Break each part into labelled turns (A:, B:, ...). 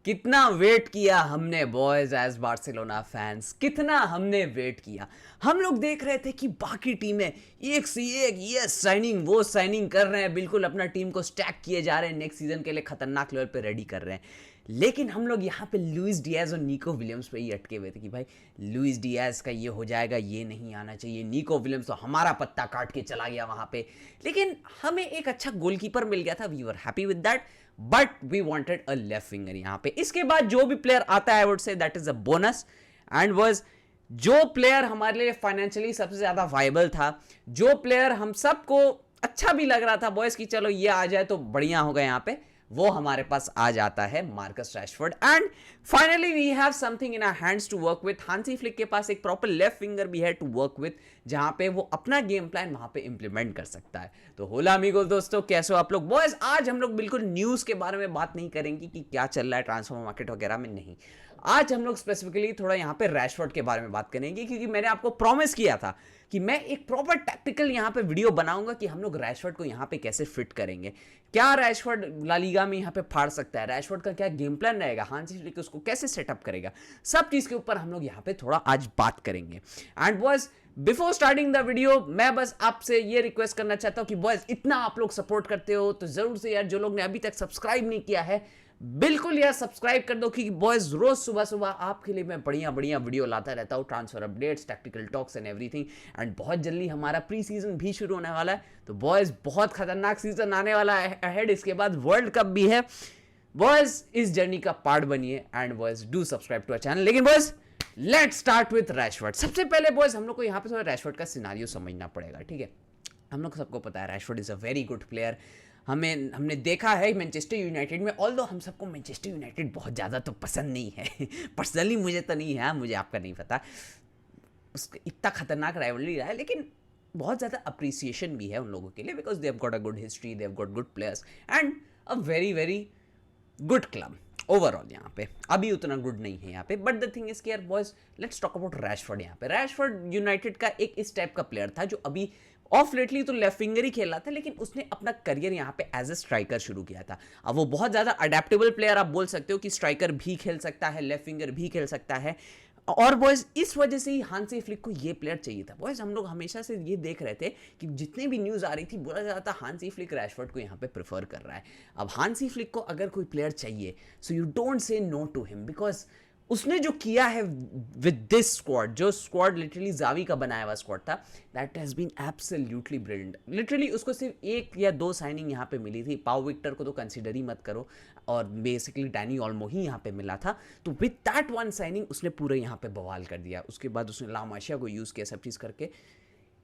A: कितना वेट किया हमने बॉयज एज बार्सिलोना फैंस, कितना हमने वेट किया। हम लोग देख रहे थे कि बाकी टीमें एक से एक ये साइनिंग वो साइनिंग कर रहे हैं, बिल्कुल अपना टीम को स्टैक किए जा रहे हैं, नेक्स्ट सीजन के लिए खतरनाक लेवल पे रेडी कर रहे हैं। लेकिन हम लोग यहाँ पे लुइस डियाज और निको विलियम्स पे ही अटके हुए थे कि भाई लुइस डियाज का ये हो जाएगा, ये नहीं आना चाहिए। निको विलियम्स तो हमारा पत्ता काट के चला गया वहाँ पे, लेकिन हमें एक अच्छा गोलकीपर मिल गया था। We were happy with that, but we wanted a left winger यहाँ पे। इसके बाद जो भी प्लेयर आता है I would say that is a bonus, and was जो प्लेयर हमारे लिए फाइनेंशियली सबसे ज्यादा वाइबल था, जो प्लेयर हम सबको अच्छा भी लग रहा था बॉयज की चलो ये आ जाए तो बढ़िया होगा यहाँ पे, वो हमारे पास आ जाता है Marcus Rashford. And finally we have something in our hands to work with. Hansi Flick के पास एक प्रॉपर लेफ्ट फिंगर भी है टू वर्क विथ, जहां पे वो अपना गेम प्लान वहां पे इंप्लीमेंट कर सकता है। तो होला अमीगो दोस्तों, कैसे हो आप लोग बॉयज? आज हम लोग बिल्कुल न्यूज के बारे में बात नहीं करेंगे कि क्या चल रहा है ट्रांसफर मार्केट वगैरह में, नहीं। आज हम लोग स्पेसिफिकली थोड़ा यहाँ पे रैशफोर्ड के बारे में बात करेंगे, क्योंकि मैंने आपको प्रॉमिस किया था कि मैं एक प्रॉपर टैक्टिकल यहाँ पे वीडियो बनाऊंगा कि हम लोग रैशफोर्ड को यहाँ पे कैसे फिट करेंगे, क्या रैशफोर्ड ला लीगा में यहाँ पे फाड़ सकता है, रैशफोर्ड का क्या गेम प्लान रहेगा, हांसी फ्लिक उसको कैसे सेटअप करेगा, सब चीज के ऊपर हम लोग यहाँ पे थोड़ा आज बात करेंगे। And boys before starting the video मैं बस आपसे ये रिक्वेस्ट करना चाहता हूँ कि बॉयज इतना आप लोग सपोर्ट करते हो तो जरूर से यार, जो लोग ने अभी तक सब्सक्राइब नहीं किया है बिल्कुल यार सब्सक्राइब कर दो, क्योंकि बॉयज रोज सुबह सुबह आपके लिए मैं बढ़िया बढ़िया वीडियो लाता रहता हूँ, transfer updates, tactical talks and everything. And बहुत जल्दी हमारा प्री सीजन भी शुरू होने वाला है, तो बॉयज बहुत खतरनाक सीजन आने वाला है अहेड। इसके बाद वर्ल्ड कप भी है। बॉयज इस जर्नी का पार्ट बनिए and boys do subscribe to our channel. लेकिन boys let's start with Rashford. सबसे पहले बॉयज हम लोग को यहाँ पे थोड़ा रैशफोर्ड का सिनारियो समझना पड़ेगा, ठीक है। हम लोग सबको पता है Rashford is a very good player. हमने देखा है मैनचेस्टर यूनाइटेड में, ऑल्दो हम सबको मैनचेस्टर यूनाइटेड बहुत ज़्यादा तो पसंद नहीं है पर्सनली मुझे तो नहीं है, मुझे आपका नहीं पता, उसका इतना खतरनाक राइवलरी रहा है, लेकिन बहुत ज़्यादा अप्रिसिएशन भी है उन लोगों के लिए, because they have got a good history, they have got good players and a very very good club overall. यहाँ पे अभी उतना गुड नहीं है यहाँ पे, बट द थिंग इज कि यार boys let's talk about Rashford. यहाँ पे रैशफोर्ड यूनाइटेड का एक इस टाइप का प्लेयर था जो अभी ऑफ लेटली तो लेफ्ट फिंगर ही खेल रहा था, लेकिन उसने अपना करियर यहाँ पे एज ए स्ट्राइकर शुरू किया था। अब वो बहुत ज़्यादा अडेप्टेबल प्लेयर आप बोल सकते हो कि स्ट्राइकर भी खेल सकता है, लेफ्ट फिंगर भी खेल सकता है। और बॉयज इस वजह से ही हांसी फ्लिक को ये प्लेयर चाहिए था। बॉयज हम लोग हमेशा से ये देख रहे थे कि जितने भी न्यूज़ आ रही थी बोला जा रहा था हांसी फ्लिक रैशफोर्ड को यहाँ पे प्रेफर कर रहा है। अब हांसी फ्लिक को अगर कोई प्लेयर चाहिए so you don't say no to him, because उसने जो किया है विद दिस स्क्वाड, जो स्क्वाड लिटरली जावी का बनाया हुआ स्क्वाड था, that has been absolutely brilliant. Literally उसको सिर्फ एक या दो साइनिंग यहाँ पे मिली थी, पाव विक्टर को तो कंसिडर ही मत करो, और बेसिकली डैनी ऑल्मो ही यहाँ पे मिला था। तो विद दैट वन साइनिंग उसने पूरे यहाँ पे बवाल कर दिया। उसके बाद उसने लामाशिया को यूज़ किया, सब चीज़ करके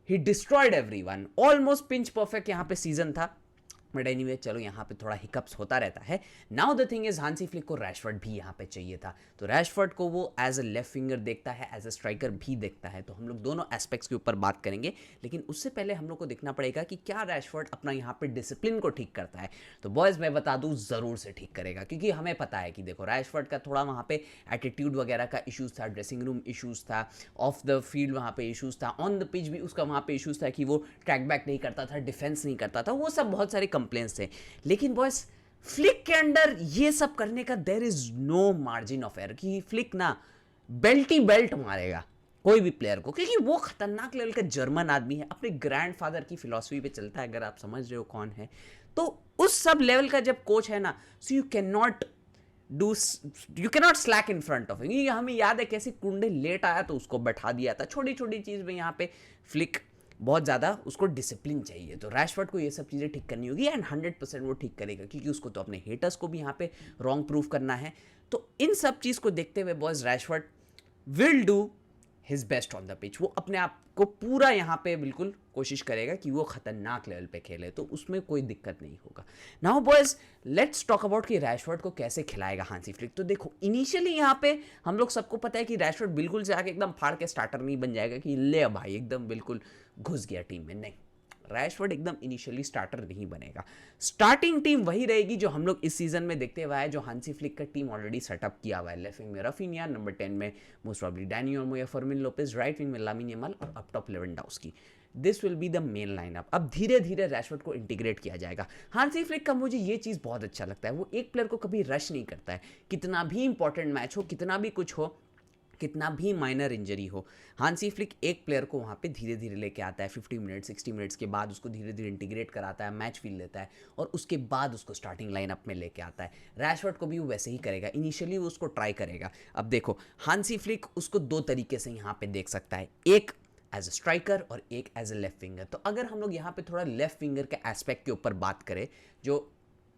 A: ही destroyed everyone. Almost pinch perfect यहाँ पे सीजन था, बट एनीवे चलो यहाँ पे थोड़ा हिकअप्स होता रहता है। Now the thing is Hansi Flick को रैशफोर्ड भी यहाँ पे चाहिए था, तो रैशफोर्ड को वो एज अ लेफ्ट फिंगर देखता है, एज अ स्ट्राइकर भी देखता है। तो हम लोग दोनों एस्पेक्ट्स के ऊपर बात करेंगे, लेकिन उससे पहले हम लोग को देखना पड़ेगा कि क्या रैशफोर्ड अपना यहाँ पे डिसिप्लिन को ठीक करता है। तो बॉयज मैं बता दूँ ज़रूर से ठीक करेगा, क्योंकि हमें पता है कि देखो रैशफोर्ड का थोड़ा वहाँ पे एटीट्यूड वगैरह का इशूज़ था, ड्रेसिंग रूम इशूज़ था, ऑफ द फील्ड वहाँ पे इशूज़ था, ऑन द पिच भी उसका वहाँ पे इशूज़ था कि वो ट्रैक बैक नहीं करता था, डिफेंस नहीं करता था, वो सब बहुत सारे कंप्लेंट्स थे। लेकिन बॉयज फ्लिक के अंडर ये सब करने का there is no margin of error, कि फ्लिक ना बेल्ट ही बेल्ट मारेगा कोई भी प्लेयर को, क्योंकि वो खतरनाक लेवल का जर्मन आदमी है, अपने ग्रैंडफादर की फिलॉसफी पे चलता है, अगर आप समझ रहे हो कौन है। तो उस सब लेवल का जब कोच है ना, so you can not slack in front of. ये हमें याद है कैसे कुंडे लेट आया तो उसको बैठा दिया था, छोटी छोटी चीज में यहाँ पे फ्लिक बहुत ज़्यादा उसको डिसिप्लिन चाहिए। तो रैशफोर्ड को ये सब चीज़ें ठीक करनी होगी एंड 100% वो ठीक करेगा, क्योंकि उसको तो अपने हेटर्स को भी यहाँ पे रॉन्ग प्रूफ करना है। तो इन सब चीज़ को देखते हुए boys Rashford will do his best on the pitch. वो अपने आप को पूरा यहाँ पे बिल्कुल कोशिश करेगा कि वो खतरनाक लेवल पे खेले, तो उसमें कोई दिक्कत नहीं होगा। Now boys let's talk about कि रैशफोर्ड को कैसे खिलाएगा हांसी फ्लिक। तो देखो इनिशियली यहाँ पे हम लोग सबको पता है कि रैशफोर्ड बिल्कुल से आके एकदम फाड़ के स्टार्टर नहीं बन जाएगा कि ले भाई एकदम बिल्कुल घुस गया टीम में, नहीं। रैशफोर्ड एकदम इनिशियली स्टार्टर नहीं बनेगा। स्टार्टिंग टीम वही रहेगी जो हम लोग इस सीजन में देखते हुए है, जो हांसी फ्लिक का टीम ऑलरेडी सेटअप किया हुआ है। लेफ्ट विंग में राफिनिया, नंबर 10 में मोस्ट प्रॉब्ली डैनी ओल्मो या फर्मिन लोपेज, राइट विंग में लामिन यमाल और up top Lewandowski. This will be the main lineup. अब धीरे धीरे रैशफोर्ड को इंटीग्रेट किया जाएगा। हांसी फ्लिक का मुझे ये चीज़ बहुत अच्छा लगता है, वो एक प्लेयर को कभी रश नहीं करता है। कितना भी इंपॉर्टेंट मैच हो, कितना भी कुछ हो, कितना भी माइनर इंजरी हो, हांसी फ्लिक एक प्लेयर को वहाँ पे धीरे धीरे लेके आता है। 50 मिनट 60 मिनट्स के बाद उसको धीरे धीरे इंटीग्रेट कराता है, मैच फील लेता है और उसके बाद उसको स्टार्टिंग लाइनअप में लेके आता है। रैशफोर्ड को भी वो वैसे ही करेगा, इनिशियली वो उसको ट्राई करेगा। अब देखो हांसी फ्लिक उसको दो तरीके से यहाँ पे देख सकता है, एक एज अ स्ट्राइकर और एक एज अ लेफ्ट विंगर। तो अगर हम लोग यहाँ पे थोड़ा लेफ्ट विंगर के एस्पेक्ट के ऊपर बात करें, जो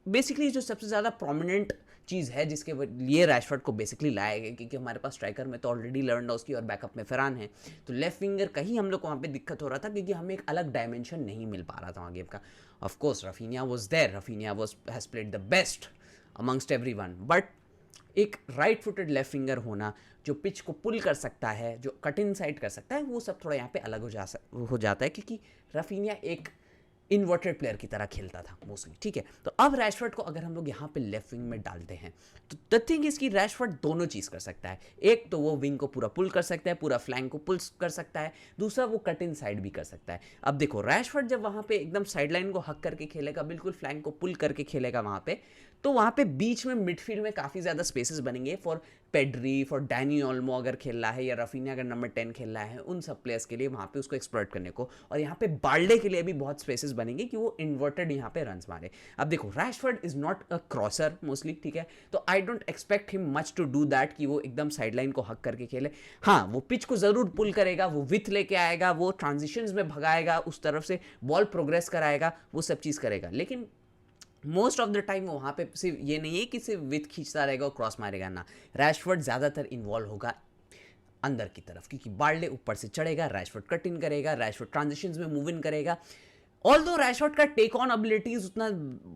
A: बेसिकली जो सबसे ज़्यादा प्रोमिनेंट चीज़ है जिसके लिए रैशफोर्ड को बेसिकली लाया गया, क्योंकि हमारे पास स्ट्राइकर में तो ऑलरेडी लेवेंडोव्स्की और बैकअप में फरहान है, तो लेफ्ट विंगर का ही हम लोग को वहाँ पे दिक्कत हो रहा था, क्योंकि हमें एक अलग डायमेंशन नहीं मिल पा रहा था वहाँ गेम का। Of course Raphinha was there, Raphinha has played the best amongst everyone, but एक राइट फुटेड लेफ्ट विंगर होना जो पिच को पुल कर सकता है, जो कट इन साइड कर सकता है, वो सब थोड़ा यहाँ पे अलग हो जाता है, क्योंकि राफिनिया एक इन्वर्टेड प्लेयर की तरह खेलता था मोस्टली। ठीक है, तो अब रैशफोर्ड को अगर हम लोग यहाँ पे लेफ्ट विंग में डालते हैं तो द थिंग इज कि रैशफोर्ड दोनों चीज़ कर सकता है। एक तो वो विंग को पूरा पुल कर सकता है, पूरा फ्लैंक को पुल कर सकता है, दूसरा वो कट इन साइड भी कर सकता है। अब देखो रैशफोर्ड जब वहाँ पे एकदम साइड लाइन को हक करके खेलेगा, बिल्कुल फ्लैंक को पुल करके खेलेगा वहाँ पे, तो वहाँ पे बीच में मिडफील्ड में काफ़ी ज़्यादा स्पेसेस बनेंगे for Pedri, for Danny Olmo अगर खेल रहा है, या रफीनिया अगर नंबर 10 खेल रहा है, उन सब प्लेयर्स के लिए वहाँ पे उसको एक्सप्लॉइट करने को। और यहाँ पे बाल्डे के लिए भी बहुत स्पेसेस बनेंगे कि वो इन्वर्टेड यहाँ पे रन्स मारे। अब देखो Rashford is not a crosser mostly, ठीक है, तो I don't expect him much to do that कि वो एकदम साइडलाइन को हक करके खेले। हाँ, वो पिच को ज़रूर पुल करेगा, वो विथ लेके आएगा, वो ट्रांजिशंस में भगाएगा, उस तरफ से बॉल प्रोग्रेस कराएगा, वो सब चीज़ करेगा, लेकिन मोस्ट ऑफ द टाइम वो वहाँ पे सिर्फ ये नहीं है कि सिर्फ विथ खींचता रहेगा और क्रॉस मारेगा ना। रैशफोर्ड ज़्यादातर इन्वॉल्व होगा अंदर की तरफ, क्योंकि बाल्डे ऊपर से चढ़ेगा, रैशफोर्ड कट इन करेगा, रैशफोर्ड ट्रांजिशंस में मूव इन करेगा। ऑल्दो रैशफोर्ड का टेक ऑन एबिलिटीज उतना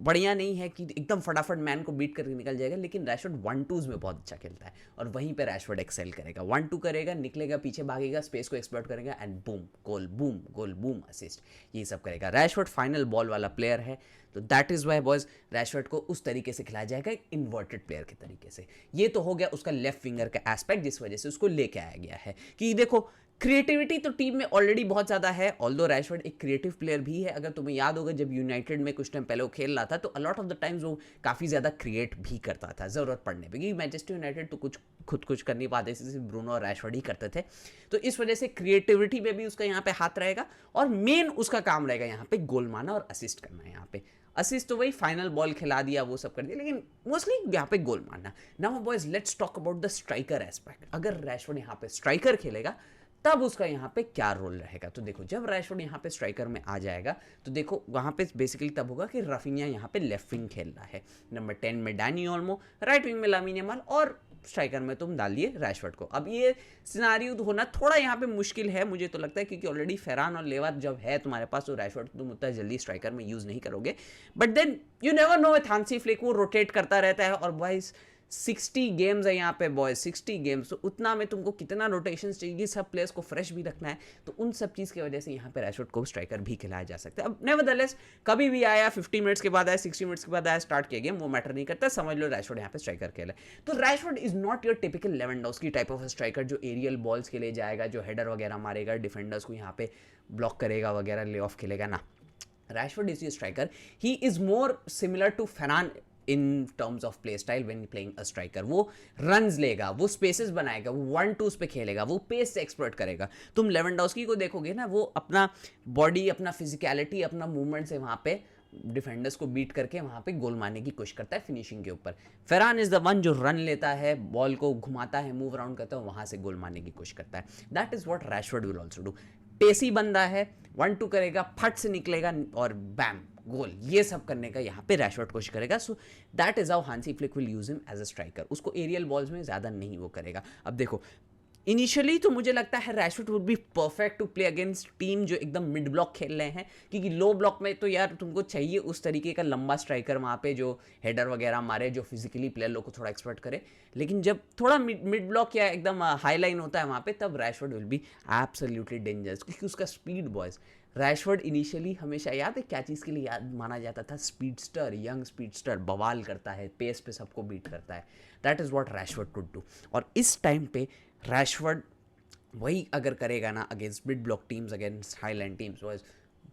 A: बढ़िया नहीं है कि एकदम फटाफट मैन को बीट करके निकल जाएगा, लेकिन रैशफोर्ड 1-2s में बहुत अच्छा खेलता है और वहीं पे रैशफोर्ड एक्सेल करेगा। 1-2 करेगा, निकलेगा, पीछे भागेगा, स्पेस को एक्सप्लॉइट करेगा and boom goal, boom goal, boom assist, ये सब करेगा। रैशफोर्ड फाइनल बॉल वाला प्लेयर है, तो that is why boys Rashford को उस तरीके से खिलाया जाएगा, एक इन्वर्टेड प्लेयर के तरीके से। ये तो हो गया उसका लेफ्ट विंगर का एस्पेक्ट, जिस वजह से उसको लेके आया गया है कि देखो क्रिएटिविटी तो टीम में ऑलरेडी बहुत ज़्यादा है। ऑल्दो रैशफोर्ड एक क्रिएटिव प्लेयर भी है। अगर तुम्हें याद होगा जब यूनाइटेड में कुछ टाइम पहले वो खेल रहा था, तो अलॉट ऑफ द टाइम्स वो काफ़ी ज़्यादा क्रिएट भी करता था ज़रूरत पड़ने पर, क्योंकि मैनचेस्टर यूनाइटेड तो कुछ कर नहीं पाते, सिर्फ ब्रूनो और रैशफोर्ड ही करते थे। तो इस वजह से क्रिएटिविटी में भी उसका यहाँ पे हाथ रहेगा, और मेन उसका काम रहेगा यहाँ पे गोल मारना और असिस्ट करना। यहाँ पे असिस्ट तो वही फाइनल बॉल खिला दिया, वो सब कर दिया, लेकिन मोस्टली यहाँ पे गोल मारना। Now boys let's talk about the striker aspect. अगर रैशफोर्ड यहाँ पे स्ट्राइकर खेलेगा तब उसका यहाँ पे क्या रोल रहेगा। तो देखो जब रैशफोर्ड यहाँ पे स्ट्राइकर में आ जाएगा, तो देखो वहाँ पे बेसिकली तब होगा कि राफिनिया यहाँ पे लेफ्ट विंग खेल रहा है, नंबर 10 में डैनी ओल्मो, राइट विंग में लामिन यमाल, और स्ट्राइकर में तुम डाल दिए रैशफोर्ड को। अब ये सिनारियो होना थोड़ा यहाँ पे मुश्किल है मुझे तो लगता है, क्योंकि ऑलरेडी फरहान और लेवा जब है तुम्हारे पास, तो रैशफोर्ड तुम उतना जल्दी स्ट्राइकर में यूज़ नहीं करोगे। But then you never know with Hansi Flick, वो रोटेट करता रहता है, और बॉयज 60 गेम्स है यहाँ पे बॉयज, 60 गेम्स, तो उतना में तुमको कितना रोटेशन चाहिए, सब प्लेयर्स को फ्रेश भी रखना है, तो उन सब चीज़ की वजह से यहाँ पे रैशफोर्ड को स्ट्राइकर भी खिलाया जा सकता है। अब नेवरदलेस कभी भी आया, 50 मिनट्स के बाद आया, 60 मिनट्स के बाद आया, स्टार्ट किया गेम, वो मैटर नहीं करता, समझ लो रैशफोर्ड यहाँ पे स्ट्राइकर खेला। तो Rashford is not your typical Lewandowski type of striker जो एरियल बॉल्स के लिए जाएगा, जो हेडर वगैरह मारेगा, डिफेंडर्स को यहाँ पे ब्लॉक करेगा वगैरह, ले ऑफ खेलेगा ना। Rashford is your striker, he is more similar to Ferran in terms of play style when playing a striker. वो रन्स लेगा, वो स्पेसेस बनाएगा, वो 1-2s पे खेलेगा, वो पेस से एक्सप्लॉइट करेगा। तुम लेवेंडोव्स्की को देखोगे ना, वो अपना बॉडी, अपना फिजिकलिटी, अपना मूवमेंट से वहाँ पे डिफेंडर्स को बीट करके वहाँ पे गोल मारने की कोशिश करता है फिनिशिंग के ऊपर। फरहान इज द वन जो रन लेता है, बॉल को घुमाता है, मूव अराउंड करता है, वहाँ से गोल मारने की कोशिश करता है। That is what Rashford will also do. Pacey बंदा है, 1-2 करेगा, फट से निकलेगा और बैम गोल, ये सब करने का यहाँ पे रैशफोर्ड कोशिश करेगा। So that is how Hansi Flick will use him as a striker. उसको एरियल बॉल्स में ज़्यादा नहीं वो करेगा। अब देखो इनिशियली तो मुझे लगता है Rashford would be perfect to play against team जो एकदम मिड ब्लॉक खेल रहे हैं, क्योंकि लो ब्लॉक में तो यार तुमको चाहिए उस तरीके का लंबा स्ट्राइकर वहाँ पे जो हेडर वगैरह मारे, जो फिजिकली प्लेयर लोग को थोड़ा एक्सपर्ट करे। लेकिन जब थोड़ा मिड ब्लॉक या एकदम हाई लाइन होता है वहाँ पे, तब Rashford will be absolutely dangerous, क्योंकि उसका स्पीड बॉयज रैशवर्ड इनिशियली हमेशा याद है क्या चीज़ के लिए याद माना जाता था? स्पीडस्टर, यंग स्पीडस्टर, बवाल करता है, पेस पे सबको बीट करता है। That is what Rashford could do. और इस टाइम पे रैशवर्ड वही अगर करेगा ना against mid block teams, against highland teams, वो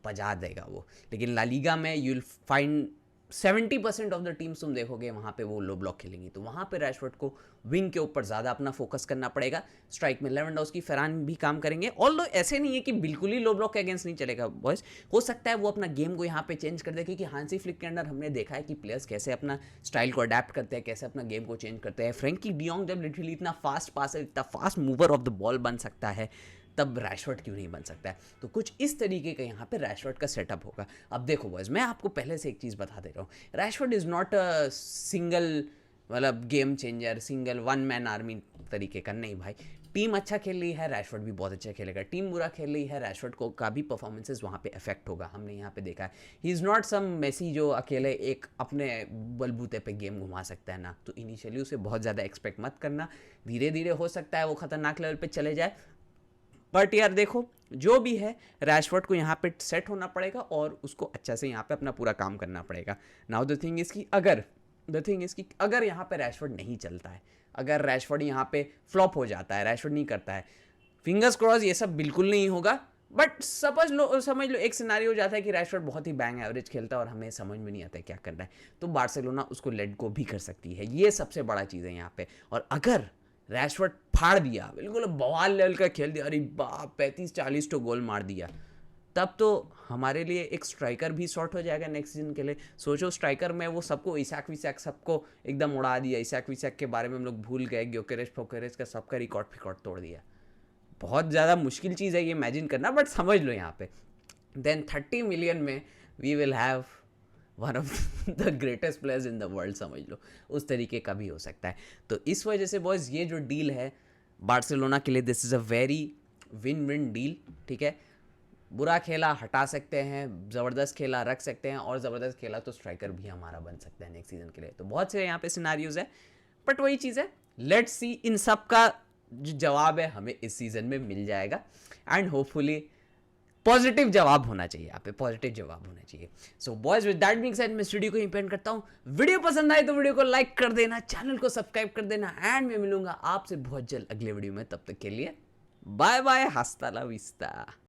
A: बजा देगा वो। लेकिन ला लीगा में you will find 70% of the teams तुम देखोगे वहाँ पे वो लो ब्लॉक खेलेंगी, तो वहाँ पे रैशवर्ड को विंग के ऊपर ज़्यादा अपना फोकस करना पड़ेगा। स्ट्राइक में लेवेंडोव्स्की, फेरान भी काम करेंगे। ऑल्दो ऐसे नहीं है कि बिल्कुल ही लो ब्लॉक के अगेंस्ट नहीं चलेगा बॉयज, हो सकता है वो अपना गेम को यहाँ पे चेंज कर दे, क्योंकि हांसी फ्लिक के अंदर हमने देखा है कि प्लेयर्स कैसे अपना स्टाइल को अडेप्ट करते हैं, कैसे अपना गेम को चेंज करते हैं। फ्रैंकी डियोंग जब लिटरली इतना फास्ट पासर, इतना fast mover of the ball बन सकता है, तब रैशवर्ड क्यों नहीं बन सकता है? तो कुछ इस तरीके का यहाँ पे रैशवर्ड का सेटअप होगा। अब देखो बॉयज, मैं आपको पहले से एक चीज़ बता दे रहा हूँ, रैशवर्ड इज़ नॉट अ सिंगल मतलब game changer, single one man army तरीके का, नहीं भाई। टीम अच्छा खेल रही है, रैशवर्ड भी बहुत अच्छा खेलेगा। टीम बुरा खेल रही है, रैशवर्ड को का भी परफॉर्मेंसेज वहाँ पे इफेक्ट होगा। हमने यहाँ पे देखा है he is not some Messi जो अकेले एक अपने बलबूते पे गेम घुमा सकता है ना। तो इनिशियली उसे बहुत ज़्यादा एक्सपेक्ट मत करना, धीरे धीरे हो सकता है वो खतरनाक लेवल पे चले जाए। बट यार देखो, जो भी है रैशवर्ड को यहाँ पे सेट होना पड़ेगा और उसको अच्छा से यहाँ पे अपना पूरा काम करना पड़ेगा। नाउ द थिंग इज़ कि अगर यहाँ पे रैशवर्ड नहीं चलता है, अगर रैशवर्ड यहाँ पे फ्लॉप हो जाता है, रैशवर्ड नहीं करता है, फिंगर्स क्रॉस ये सब बिल्कुल नहीं होगा, बट समझ लो एक सिनारियो हो जाता है कि रैशवर्ड बहुत ही बैंग एवरेज खेलता है और हमें समझ में नहीं आता है क्या करना है, तो बार्सिलोना उसको लेट गो भी कर सकती है। ये सबसे बड़ा चीज़ है यहाँ पे। और अगर रैशवर्ड फाड़ दिया, बिल्कुल बवाल लेवल का खेल दिया, अरे बाप 35-40 तो गोल मार दिया, तब तो हमारे लिए एक स्ट्राइकर भी शॉर्ट हो जाएगा नेक्स्ट सीजन के लिए। सोचो स्ट्राइकर में वो सबको इसाक विसाक सबको एकदम उड़ा दिया, इसाक विसाक के बारे में हम लोग भूल गए, ग्योकेरेस फोकेरेस का सबका रिकॉर्ड फिकॉर्ड तोड़ दिया। बहुत ज़्यादा मुश्किल चीज़ है ये इमेजिन करना, बट समझ लो यहाँ पे देन 30 मिलियन में we will have one of the greatest players in the world, समझ लो उस तरीके का भी हो सकता है। तो इस वजह से बॉयज़ ये जो डील है बार्सिलोना के लिए, this is a very win win deal. ठीक है, बुरा खेला हटा सकते हैं, ज़बरदस्त खेला रख सकते हैं, और ज़बरदस्त खेला तो स्ट्राइकर भी हमारा बन सकता है नेक्स्ट सीज़न के लिए। तो बहुत से यहाँ पे सिनारियोज़ है, बट वही चीज़ है, लेट्स सी इन सब का जो जवाब है हमें इस सीज़न में मिल जाएगा, एंड होपफुली पॉजिटिव जवाब होना चाहिए, यहाँ पे पॉजिटिव जवाब होना चाहिए। So boys with that being said मैं इस वीडियो को यहीं पे एंड करता हूँ। वीडियो पसंद आए तो वीडियो को लाइक कर देना, चैनल को सब्सक्राइब कर देना, एंड मैं मिलूंगा आपसे बहुत जल्द अगले वीडियो में। तब तक के लिए बाय बाय, हस्ता ला विस्ता।